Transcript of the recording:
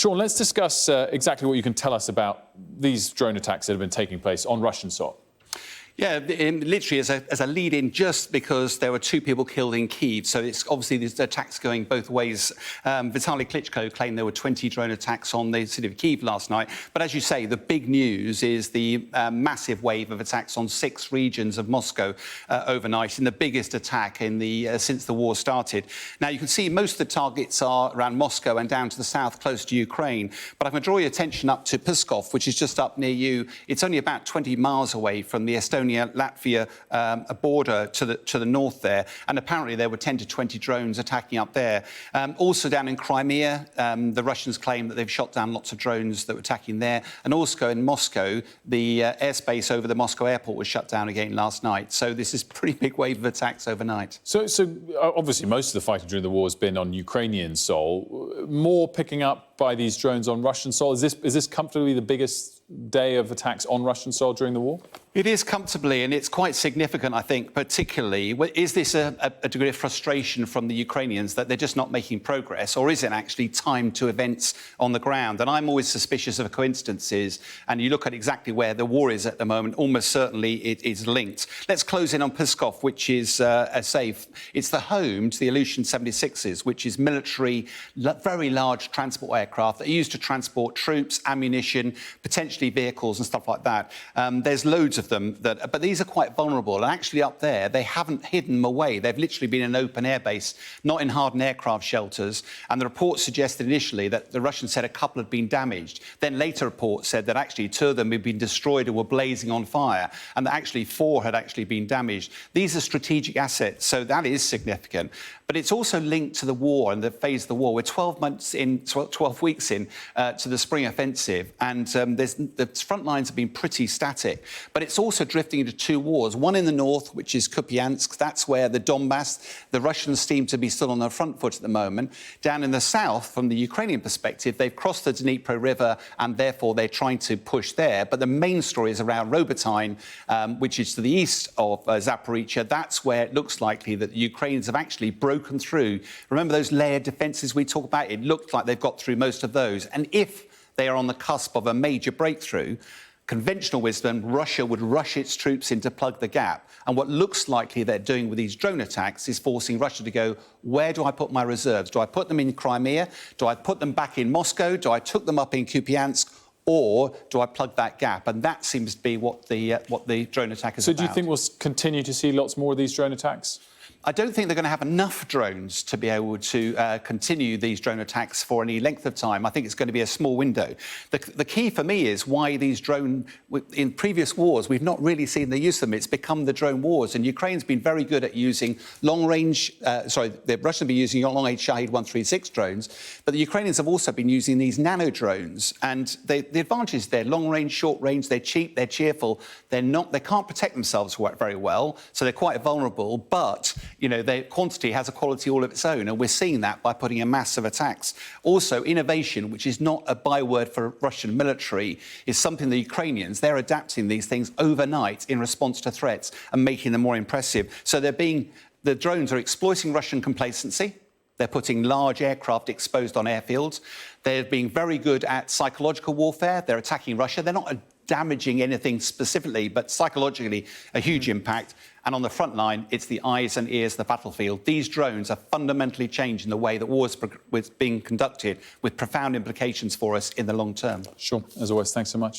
Sean, let's discuss exactly what you can tell us about these drone attacks that have been taking place on Russian soil. Yeah, literally as a lead-in, just because there were 2 people killed in Kyiv. So it's obviously these attacks going both ways. Vitaly Klitschko claimed there were 20 drone attacks on the city of Kyiv last night. But as you say, the big news is the massive wave of attacks on 6 regions of Moscow overnight, and the biggest attack in since the war started. Now, you can see most of the targets are around Moscow and down to the south, close to Ukraine. But I'm going to draw your attention up to Pskov, which is just up near you. It's only about 20 miles away from the Estonia-Latvia border to the north there, and apparently there were 10 to 20 drones attacking up there. Also down in Crimea, the Russians claim that they've shot down lots of drones that were attacking there, and also in Moscow, the airspace over the Moscow airport was shut down again last night. So this is a pretty big wave of attacks overnight. So obviously most of the fighting during the war has been on Ukrainian soil. More picking up by these drones on Russian soil. Is this comfortably the biggest day of attacks on Russian soil during the war? It is comfortably, and it's quite significant, I think, particularly. Is this a degree of frustration from the Ukrainians that they're just not making progress, or is it actually time to events on the ground? And I'm always suspicious of coincidences, and you look at exactly where the war is at the moment, almost certainly it is linked. Let's close in on Pskov, which is, it's the home to the Ilyushin 76s, which is military, very large transport aircraft that are used to transport troops, ammunition, potentially vehicles and stuff like that. There's loads of them, but these are quite vulnerable. And actually up there, they haven't hidden them away. They've literally been an open air base, not in hardened aircraft shelters. And the report suggested initially that the Russians said a couple had been damaged. Then later reports said that actually 2 of them had been destroyed or were blazing on fire, and that actually 4 had actually been damaged. These are strategic assets, so that is significant. But it's also linked to the war and the phase of the war. We're 12 weeks in to the spring offensive, and the front lines have been pretty static. But it's also drifting into 2 wars. One in the north, which is Kupiansk. That's where the Donbass, the Russians seem to be still on their front foot at the moment. Down in the south, from the Ukrainian perspective, they've crossed the Dnipro River, and therefore they're trying to push there. But the main story is around Robotyne, which is to the east of Zaporizhzhia. That's where it looks likely that the Ukrainians have actually broken through. Remember those layered defences we talk about? It looked like they've got through most of those. And if they are on the cusp of a major breakthrough, conventional wisdom, Russia would rush its troops in to plug the gap. And what looks likely they're doing with these drone attacks is forcing Russia to go, where do I put my reserves? Do I put them in Crimea? Do I put them back in Moscow? Do I tuck them up in Kupiansk? Or do I plug that gap? And that seems to be what the drone attack is about. So do you think we'll continue to see lots more of these drone attacks? I don't think they're going to have enough drones to be able to continue these drone attacks for any length of time. I think it's going to be a small window. The key for me is why these drone... In previous wars, we've not really seen the use of them. It's become the drone wars. And Ukraine's been very good at using long-range... the Russians have been using long-range Shahed 136 drones, but the Ukrainians have also been using these nano drones. And the advantage is they're long-range, short-range, they're cheap, they're cheerful. They can't protect themselves very well, so they're quite vulnerable, but... You know, their quantity has a quality all of its own, and we're seeing that by putting in massive attacks. Also, innovation, which is not a byword for Russian military, is something the Ukrainians, they're adapting these things overnight in response to threats and making them more impressive. So the drones are exploiting Russian complacency. They're putting large aircraft exposed on airfields. They're being very good at psychological warfare. They're attacking Russia. They're not damaging anything specifically, but psychologically a huge impact. And on the front line, it's the eyes and ears of the battlefield. These drones are fundamentally changing the way that war is being conducted, with profound implications for us in the long term. Sure. As always, thanks so much.